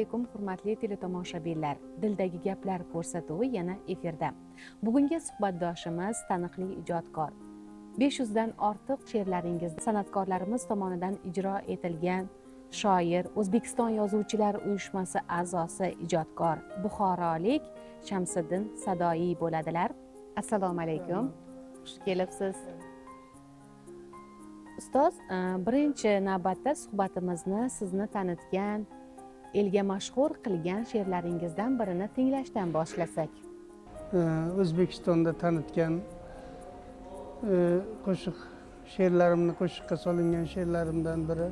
alaykum hurmatli teletomoshabinlar. Dildagi gaplar ko'rsatuvi yana efirda. Bugungi suhbatdoshimiz taniqli ijodkor. 500 dan ortiq she'rlaringiz san'atkorlarimiz tomonidan ijro etilgan shoir, O'zbekiston Yozuvchilar uyushmasi a'zosi, ijodkor, buxorolik Shamsiddin Sadoiy bo'ladilar. Assalomu alaykum. Xush kelibsiz. Ustoz, birinchi navbatda suhbatimizni sizni tanitgan, elga mashhur qilgan she'rlaringizdan birini tinglashdan boshlasak. O'zbekistonda tanitgan qo'shiq she'rlarimni qo'shiqqa solingan she'rlarimdan biri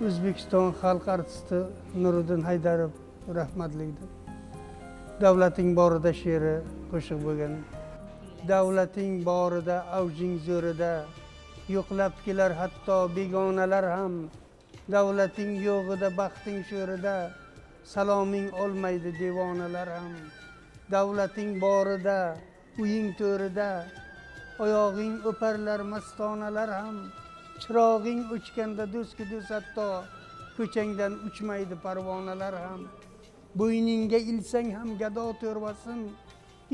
O'zbekiston xalq artisti Nuriddin Haydarov rahmatlidir. Davlating borida she'ri qo'shiq bo'lgan. Davlating borida, avjing zo'rida, yo'qlab kelar hatto begonalar ham. Davlating yo'g'ida, baxting sho'rida, saloming olmaydi devonalar ham. Davlating borida, uying to'rida, oyog'ing o'parlar mastonalar ham. Chirog'ing o'chganda do'stga do'st hatto, ko'changdan uchmaydi parvonalar ham. Bo'yningga ilsang ham gado to'rvasin,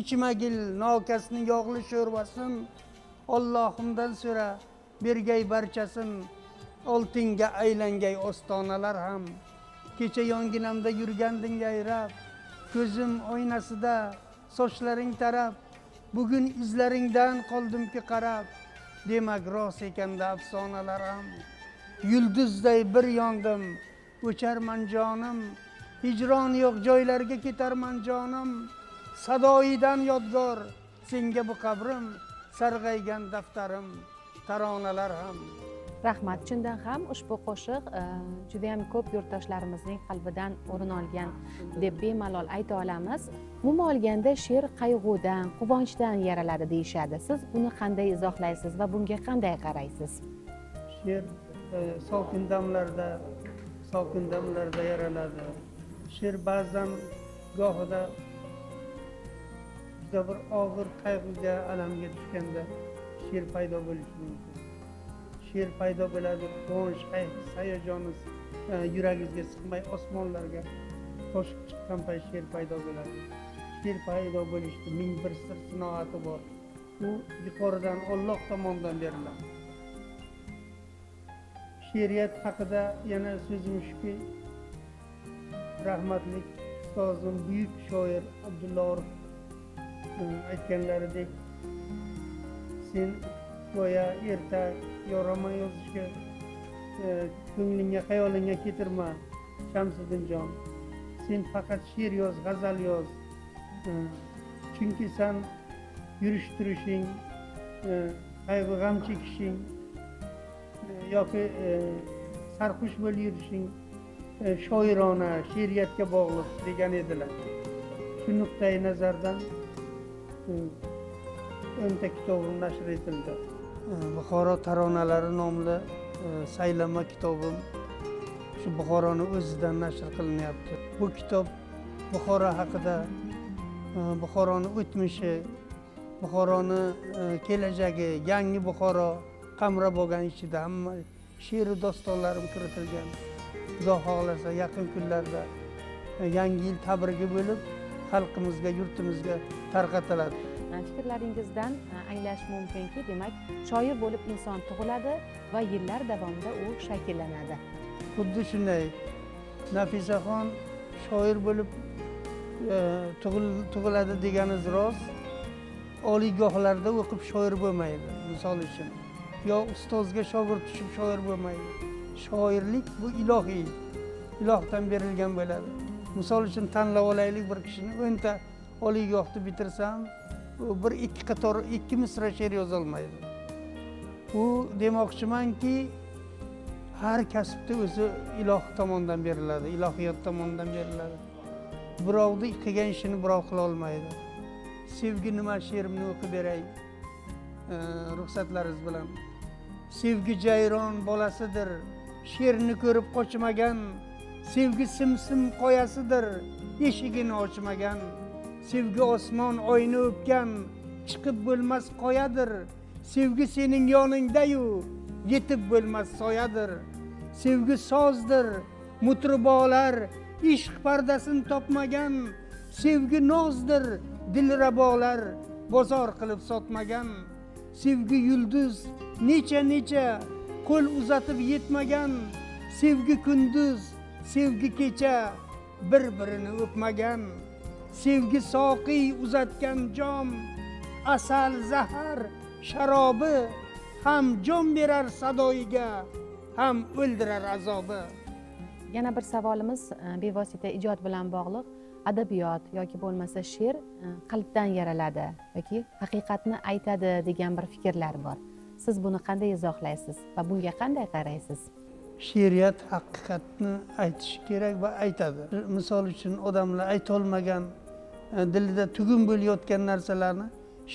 ichmagil nokasni yog'li sho'rvasin. Allohimdan so'ra bergay barchasin, oltinga aylangay ostonalar ham. Kecha yonginamda yurganding yayrab, ko'zim oynasida sochlaring tarab, bugun izlaringdan qoldimki qarab, demak rost ekanda afsonalar ham. Yulduzday bir yondim, o'charman jonim, hijron yo'q joylarga ketarman jonim. Sadoidan yodgor senga bu qabrim, sarg'aygan daftarim, taronalar ham. Rahmat. Chindan ham ushbu qo'shiq juda ham ko'p yurtdoshlarimizning qalbidan o'rin olgan deb bemalol ayta olamiz. Umuman olganda she'r qayg'udan, quvonchdan yaraladi deyishadi. Siz buni qanday izohlaysiz va bunga qanday qaraysiz? She'r sokin damlarda yaraladi. She'r ba'zan gohida juda bir og'ir qayg'uga, alamga tushganda she'r paydo bo'lishi mumkin. She'r paydo bo'ladi, quvonch, hayajoni yuragingizga sig'may osmonlarga toshib chiqqan payt she'r paydo bo'ladi. She'r paydo bo'lishda ming bir sir sinoati bor. U yuqoridan Alloh tomonidan beriladi. She'riyat haqida yana so'zim shuki, rahmatlik ustozim, buyuk shoir Abdulla Orif aytganlaridek, sen go'yo erta yo roman yozishga ko'nglingga, xayolingga ketirma Shamsiddinjon. Sen faqat she'r yoz, g'azal yoz. Chunki sen yurish turishing, qayg'u g'am chekishing yoki sarxush bo'lib yurishing shoirona, she'riyatga bog'liq degan edilar. Shu nuqtai nazardan 10ta kitobim nashr etildi. Buxoro taronalari nomli saylama kitobim shu Buxoroni o'zidan nashr qilinyapti. Bu kitob Buxoro haqida, Buxoroni o'tmishi, Buxoroni kelajagi, yangi Buxoro qamrab bo'lgan ichida hamma she'r dostonlarim kiritilgan. Xudo xohlasa yaqin kunlarda yangi yil tabrigi bo'lib xalqimizga, yurtimizga tarqatiladi. Fikrlaringizdan anglash mumkinki, demak, shoir bo'lib inson tug'iladi va yillar davomida u shakllanadi. Xuddi shunday. Nafisaxon shoir bo'lib tug'iladi deganiz rost. Oliygohlarda o'qib shoir bo'lmaydi, misol uchun. Yo ustozga shogird tushib shoir bo'lmaydi. Shoirlik bu ilohiy, ilohdan berilgan bo'ladi. Misol uchun tanlab olaylik, bir kishini 10 ta oliygohni bitirsam, bir ikki qator, ikki misra she'r yoza olmaydi. Bu demoqchimanki, har kasbda o'zi iloh tomonidan beriladi, ilohiyot tomonidan beriladi. Birovni qilgan ishini birov qila olmaydi. Sevgi nima she'rimni o'qib beray, ruxsatlaringiz bilan. Sevgi jayron bolasidir, she'rni ko'rib qochmagan. Sevgi simsim qoyasidir, eshigini ochmagan. Sevgi osmon oyni o'pgan, chiqib bo'lmas qoyadir. Sevgi sening yoningda-yu, yetib bo'lmas soyadir. Sevgi sozdir, mutribolar ishq pardasini topmagan, sevgi nozdir dilrabolar bozor qilib sotmagan, sevgi yulduz necha qo'l uzatib yetmagan, sevgi kunduz sevgi kecha bir-birini o'pmagan, sevgi soqiy uzatgan jom, asal zahar sharobi ham jon berar sadoyiga, ham o'ldirar azobi. Yana bir savolimiz bevosita ijod bilan bog'liq. Adabiyot yoki bo'lmasa she'r qalbdan yaraladi yoki haqiqatni aytadi degan bir fikrlar bor. Siz buni qanday izohlaysiz va bunga qanday qaraysiz? She'riyat haqiqatni aytishi kerak va aytadi. Misol uchun odamlar aytolmagan, dilida tugun bo'layotgan narsalarni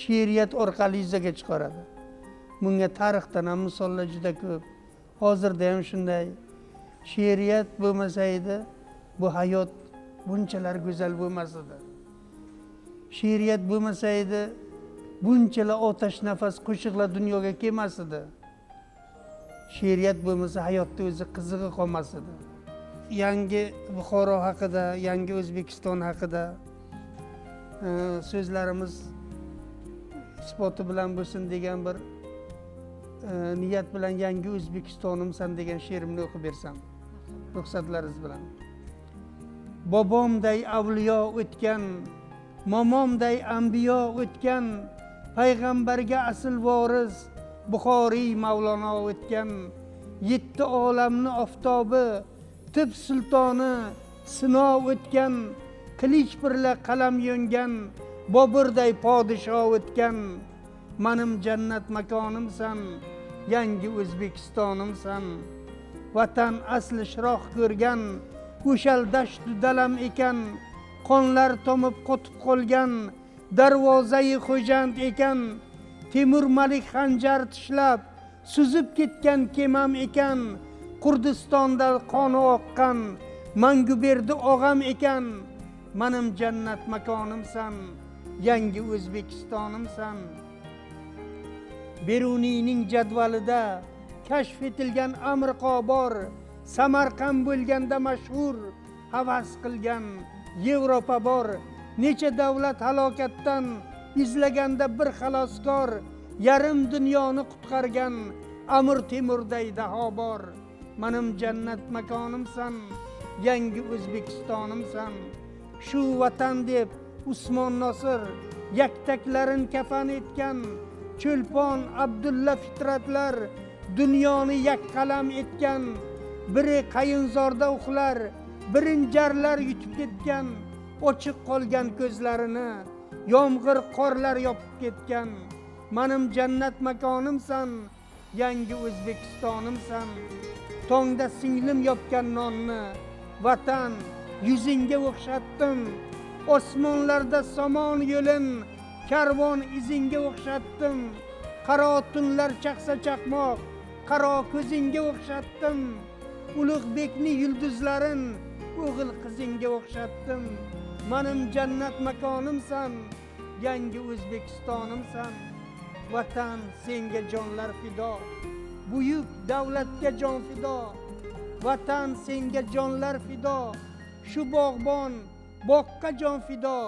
she'riyat orqali yuzaga chiqaradi. Bunga tarixdan ham misollar juda ko'p. Hozirda ham shunday. She'riyat bo'lmasa edi, bu hayot bunchalar go'zal bo'lmas edi. She'riyat bo'lmasa edi, bunchalar otash nafas qo'shiqlar dunyoga kelmas edi. She'riyat bo'lmasa hayotda o'zi qizig'i qolmas edi. Yangi Buxoro haqida, yangi O'zbekiston haqida so'zlarimiz isboti bilan bo'lsin degan bir niyat bilan yangi O'zbekistonimsan degan she'rimni o'qib bersam, ruxsatlaringiz bilan. Bobomday avliyo o'tgan, momomday anbiyo o'tgan, payg'ambarga asl voris Buxoriy Mavlono o'tgan, 7 olamni oftobi tib sultoni Sino o'tgan, qilich birla qalam yongan Boburday podsho o'tgan, manim jannat makonimsan, yangi O'zbekistonimsan. Vatan asli shiroq ko'rgan, o'shal dashtu dalam ekan, qonlar tomib qotib qolgan darvozai xo'jand ekan, Temur Malik xanjar tishlab suzib ketgan kemam ekan, Kurdistonda qoni oqqan Manguberdi og'am ekan, manim jannat makonimsan, yangi O'zbekistonimsan. Beruniyning jadvalida kashf etilgan Amriqo bor, Samarqand bo'lganda mashhur havas qilgan Yevropa bor, necha davlat halokatdan izlaganda bir xaloskor, yarim dunyoni qutqargan Amir Temurday daho bor. Manim jannat makonimsan, yangi O'zbekistonimsan. Shu vatan deb Usmon Nosir yaktaklarin kafan etgan, Cho'lpon Abdulla Fitratlar dunyoni yakqalam etgan, biri qayinzorda uxlar, birinjarlar yutib ketgan, ochiq qolgan ko'zlarini yomg'ir qorlar yopib ketgan. Manim jannat makonimsan, yangi O'zbekistonimsan. Tongda singlim yopgan nonni vatan yuzingga o'xshatdim, osmonlarda somon yo'lin karvon izingga o'xshatdim, qaro tunlar chaqsa chaqmoq qaro ko'zingga o'xshatdim, Ulug'bekni yulduzlarin o'g'il qizingga o'xshatdim. Manim jannat makonimsan, yangi O'zbekistonimsan. Vatan senga jonlar fido, buyuk davlatga jon fido. Vatan senga jonlar fido, shu bog'bon boqqa jon fido.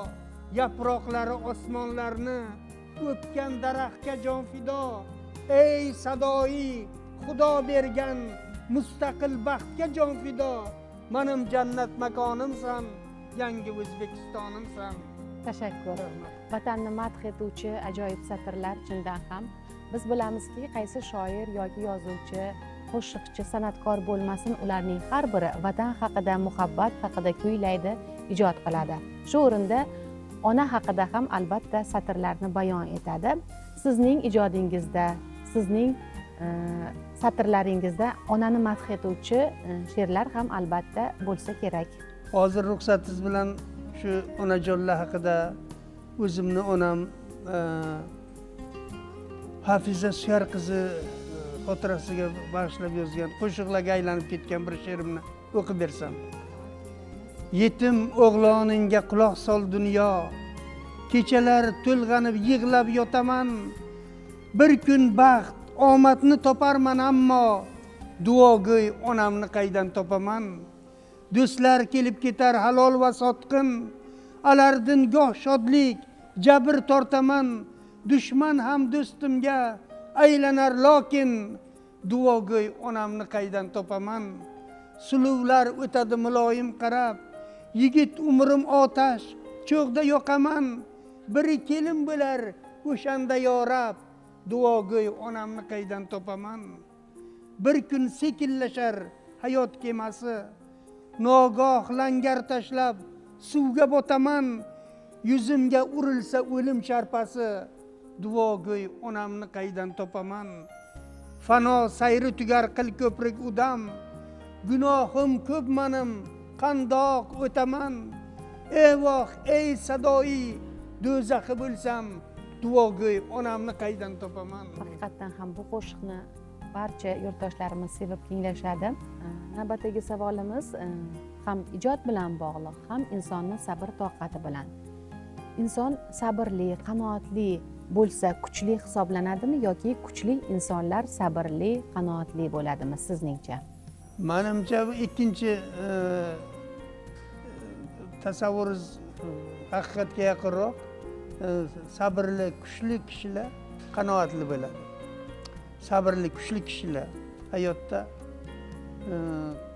Yaproqlari osmonlarni o'pgan daraxtga jon fido. Ey sadoyi Xudo bergan mustaqil baxtga jon fido. Manim jannat makonimsan, yangi O'zbekistonimsan. Tashakkur. Vatanni madh etuvchi ajoyib satrlar chindan ham. Biz bilamizki, qaysi shoir yoki yozuvchi, qo'shiqchi, san'atkor bo'lmasin, ularning har biri vatan haqida, muhabbat haqida kuylaydi, ijod qiladi. Shu o'rinda ona haqida ham albatta satrlarni bayon etadi. Sizning ijodingizda, sizning satrlaringizda onani madh etuvchi she'rlar ham albatta bo'lsa kerak. Hozir ruxsatingiz bilan shu onajonlar haqida o'zimni onam Hafiza Suyar qizi xotirasiga bag'ishlab yozgan, qo'shiqlarga aylanib ketgan bir she'rimni o'qib bersam. Yetim o'g'loningga quloq sol dunyo, kechalar to'lg'anib yig'lab yotaman. Bir kun baxt omadni toparman, ammo duogo'y onamni qaydan topaman? do'stlar kelib ketar halol va sotqin, alardin goh shodlik jabr tortaman, dushman ham do'stimga aylanar lokin, duogo'y onamni qaydan topaman. Suluvlar o'tadi muloyim qarab, yigit umrim otash cho'g'da yoqaman, biri kelin bo'lar o'shanda yorab, duogo'y onamni qaydan topaman. Bir kun sekinlashar hayot kemasi, nogoh langar tashlab suvga botaman, yuzimga urilsa o'lim sharpasi, duogo'y onamni qaydan topaman. Fano sayri tugar qil ko'prik udam, gunohim ko'p menim qandoq o'taman. Evoh ey sadoyi do'zaxi bo'lsam, duogo'y onamni qaydan topaman. Haqiqatdan ham bu qo'shiqni barcha yurtdoshlarimiz sevib tinglashadi. Navbatdagi savolimiz ham ijod bilan bog'liq, ham insonni sabr toqati bilan. Inson sabrli, qanoatli bo'lsa kuchli hisoblanadimi yoki kuchli insonlar sabrli, qanoatli bo'ladimi sizningcha? Menimcha bu ikkinchi tasavvuringiz haqiqatga yaqinroq. Sabrli, kuchli kishilar qanoatli bo'ladi. Sabrli, kuchli kishilar hayotda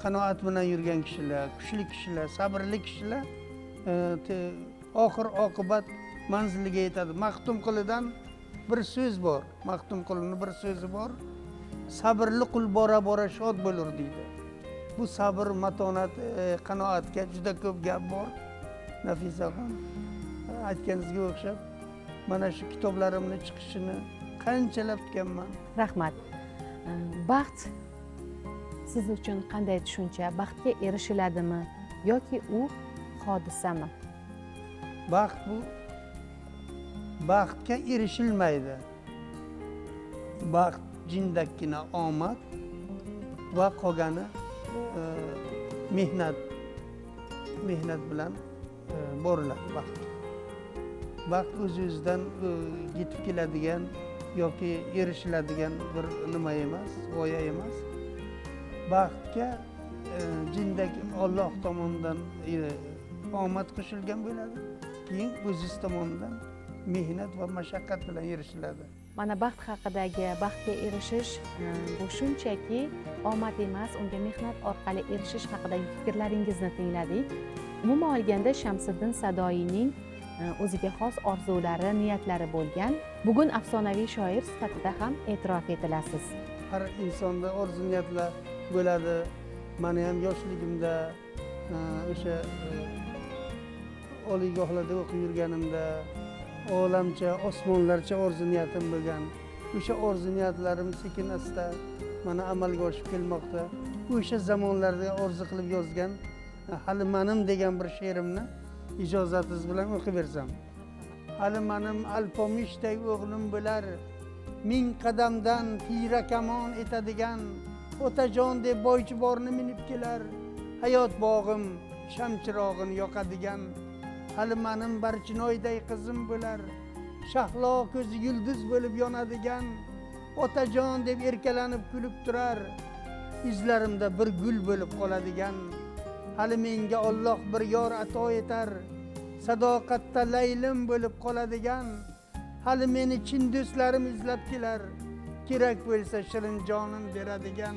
qanoat bilan yurgan kishilar, kuchli kishilar, sabrli kishilar oxir oqibat manziliga yetadi. Maxtum Qulidan bir so'z bor. Maxtum Qulining bir so'zi bor. Sabrli qul bora bora shod bo'lur deydi. Bu sabr, matonat, qanoatga juda ko'p gap bor. Nafisaxon aytganingizga o'xshab, mana shu kitoblarimning chiqishini qanchalab kutganman. Rahmat. Baxt siz uchun qanday tushuncha? Baxtga erishiladimi yoki u hodisami? Baxt bu baxtga erishilmaydi. Baxt jindakkina omad va qolgani mehnat bilan boriladi baxt. Baxt o'z-o'zidan yetib keladigan yoki erishiladigan bir nima emas, g'oya emas. Baxtga jindagi Alloh tomonidan omad qo'shilgan bo'ladi. Keyin o'zingiz tomonidan mehnat va mashaqqat bilan erishiladi. Mana baxt haqidagi baxtga erishish bu shunchaki omad emas, unga mehnat orqali erishish haqidagi fikrlaringizni tingladik. Umuman olganda Shamsiddin Sadoiyning o'ziga xos orzulari, niyatlari bo'lgan. Bugun afsonaviy shoir sifatida ham e'tirof etilasiz. Har insonda orzu niyatlar bo'ladi. Meni ham yoshligimda o'sha oliygohlarda o'qib yurganimda olamcha, osmonlarcha orzu niyatim bo'lgan. O'sha orzu niyatlarim sekin asta mana amalga oshib kelmoqda. O'sha zamonlarda orzu qilib yozgan hali menim degan bir she'rimni ijozatingiz bilan o'qib bersam. Hali menim alpomishdek o'g'lim bo'lar, ming qadamdan tira kamon etadigan, otajon deb boychiborni minib kelar, hayot bog'im shamchirog'ini yoqadigan. Hali menim Barchinoyday qizim bo'lar, shahlo ko'zi yulduz bo'lib yonadigan, otajon deb erkalanib kulib turar, izlarimda bir gul bo'lib qoladigan. Hali menga Alloh bir yor ato etar, sadoqatda laylim bo'lib qoladigan. Hali meni chin do'stlarim izlab kelar, kerak bo'lsa shirin jonim beradigan.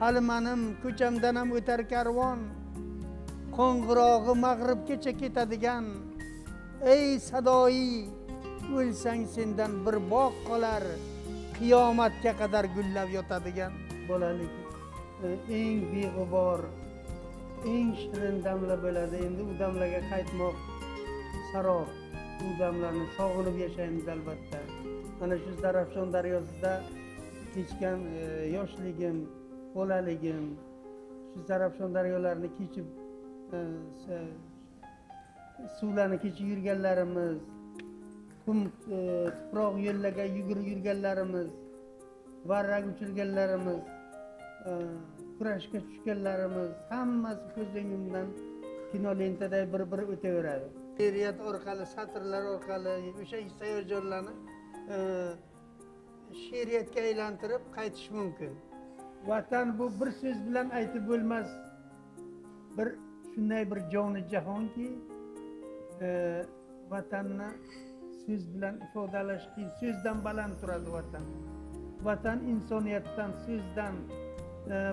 Hali menim ko'chamdan ham o'tar karvon, qo'ng'irog'i mag'ribgacha ketadigan. Ey Sadoiy, o'lsang sendan bir bog' qolar, qiyomatga qadar gullab yotadigan. Bolalik eng beg'ubor, eng shirin damlar bo'ladi. Endi u damlarga qaytmoq sarob. U damlarni sog'inib yashaymiz albatta. Mana shu Zarafshon daryosida kechgan yoshligim, bolaligim, shu Zarafshon daryolarini kechib suvlarni kechib yurganlarimiz, qum tuproq yo'llarga yugurib yurganlarimiz, varrak uchirganlarimiz, kurashga tushganlarimiz hammasi ko'z o'ngimdan kino lentaday bir o'taveradi. She'riyat orqali, satrlar orqali o'sha hayajonlarni she'riyatga aylantirib qaytish mumkin. Vatan bu bir so'z bilan aytib bo'lmas bir shunday bir joni jahonki vatanni so'z bilan ifodalash qiyin. So'zdan baland turadi vatan. Vatan insoniyatdan, so'zdan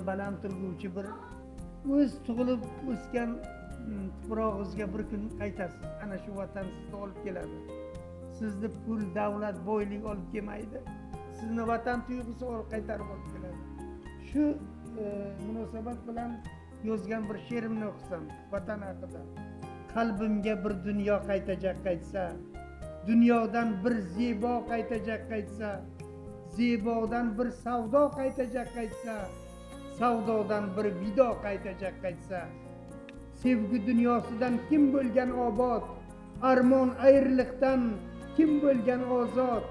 baland turguvchi bir o'z tug'ilib o'sgan tuprog'ingizga bir kun qaytasiz. Ana shu vatan sizni olib keladi. Sizni pul, davlat, boylik olib kelmaydi. Sizni vatan tuyg'usi olib qaytarib olib keladi. Shu munosabat bilan yozgan bir she'rimni o'qisam vatan haqida. Qalbimga bir dunyo qaytajak qaytsa, dunyodan bir zebo qaytajak qaytsa, zebodan bir savdo qaytajak qaytsa, savdodan bir vido qaytajak qaytsa, sevgi dunyosidan kim bo'lgan obod, armon ayriliqdan kim bo'lgan ozod,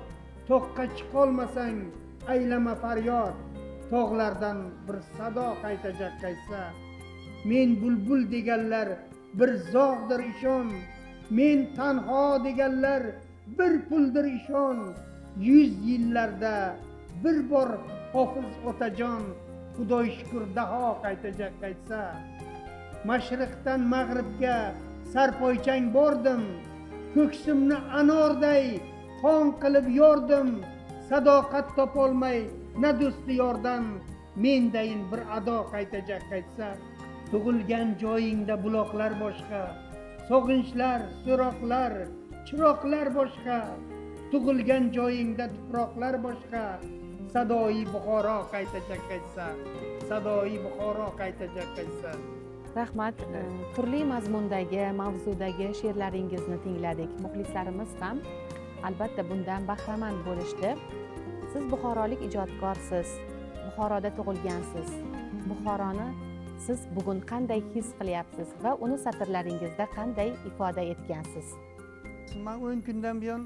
toqqa chiqolmasang aylama faryod, tog'lardan bir sado qaytajak qaytsa, men bulbul deganlar bir zog'dir ishon, men tanho deganlar bir puldir ishon, 100 yillarda bir bor Hofiz Otajon Xudoy shukr daho qaytajak qaytsa, mashriqdan mag'ribga sarpoychang bordim, ko'ksimni anorday qon qilib yordim, sadoqat topolmay na do'sti yordan, mendayin bir ado qaytajak qaytsa, tug'ilgan joyingda buloqlar boshqa, sog'inchlar, so'roqlar, chiroqlar boshqa, tug'ilgan joyingda tuproqlar boshqa, sadoyi Buxoro qaytajak qaytsa, sadoyi Buxoro qaytajak qaytsa. Rahmat. Turli mazmundagi, mavzudagi she'rlaringizni tingladik. Muxlislarimiz ham albatta bundan bahramand bo'lishdi. Siz buxorolik ijodkorsiz, Buxoroda tug'ilgansiz. Buxoroni siz bugun qanday his qilyapsiz va uni satrlaringizda qanday ifoda etgansiz? Men 10 kundan buyon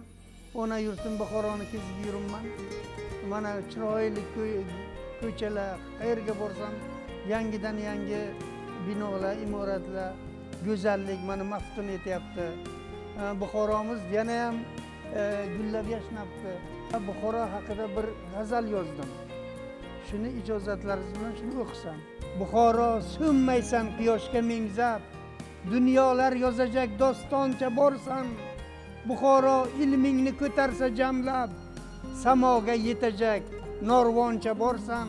ona yurtim Buxoroni kezib yuribman. Mana chiroyli ko'chalar, qayerga borsam yangidan yangi binolar, imoratlar, go'zallik meni maftun etyapti. Buxoromiz yana ham gullab yashnabdi. Buxoro haqida bir g'azal yozdim. Shuni ijozatlaringiz bilan shuni o'qisam. Buxoro so'nmaysan quyoshga mengzab, dunyolar yozacak dostoncha borsan. Buxoro ilmingni ko'tarsa jamlab, samoga yetajak norvoncha borsan.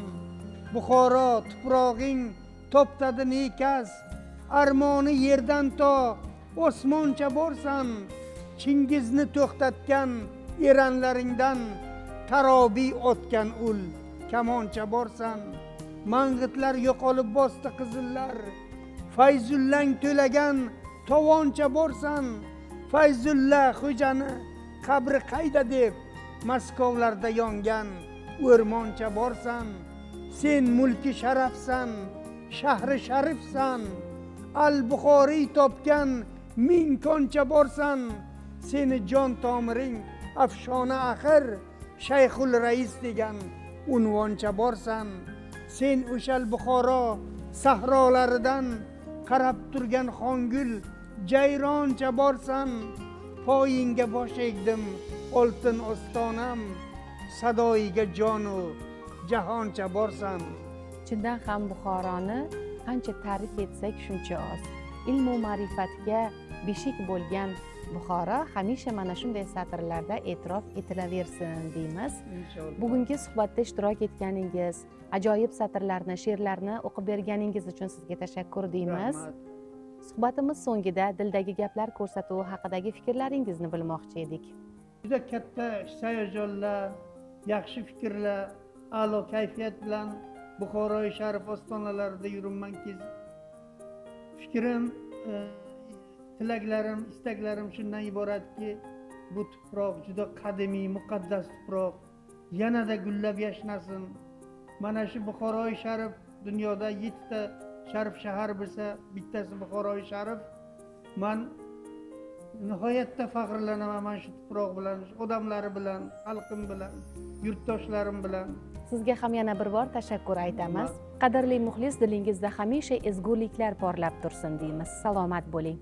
Buxoro tuprog'ing toptadi nekas, armoni yerdan to osmoncha borsan. Chingizni to'xtatgan eranlaringdan tarobiy otgan ul kamoncha borsan. Mang'itlar yo'qolib bosdi qizillar, Fayzullang to'lagan tovoncha borsan. Fayzulla xo'jani qabri qayda deb Maskovlarda yongan o'rmoncha borsan. Sen mulki sharafsan, shahri sharifsan, Al-Buxoriy topgan ming koncha borsan. Seni jon tomiring afshona axir, Shayxul Rais degan unvoncha borsan. Sen o'shal Buxoro sahrolaridan qarab turgan xongul jayroncha borsan. Poyingga bosh egdim oltin ostonam, sadoyiga jonu jahoncha borsan. Chindan ham Buxoroni qancha ta'rif etsak shuncha oz. Ilm va ma'rifatga beshik bo'lgan Buxoro hamisha mana shunday satrlarda e'tirof etilaversin deymiz. Inshaalloh. Bugungi suhbatda ishtirok etganingiz, ajoyib satrlarni, she'rlarni o'qib berganingiz uchun sizga tashakkur deymiz. Rahmat. Suhbatimiz so'ngida dildagi gaplar ko'rsatuvi haqidagi fikrlaringizni bilmoqchi edik. Juda katta sayojonlar, yaxshi fikrlar, a'lo kayfiyat bilan Buxoroy sharif ostonalarida yuribman kezib. Fikrim, tilaklarim, istaklarim shundan iboratki, bu tuproq juda qadimiy, muqaddas tuproq, yanada gullab yashnasin. Mana shu Buxoroy sharif dunyoda 7 ta sharif shahar bo'lsa, bittasi Buxoroy sharif. Men nihoyatda faxrlanaman mana shu tuproq bilan, odamlari bilan, xalqim bilan, yurtdoshlarim bilan. Sizga ham yana bir bor tashakkur aytamiz. Qadrli muxlis, dilingizda hamisha ezguliklar porlab tursin deymiz. Salomat bo'ling.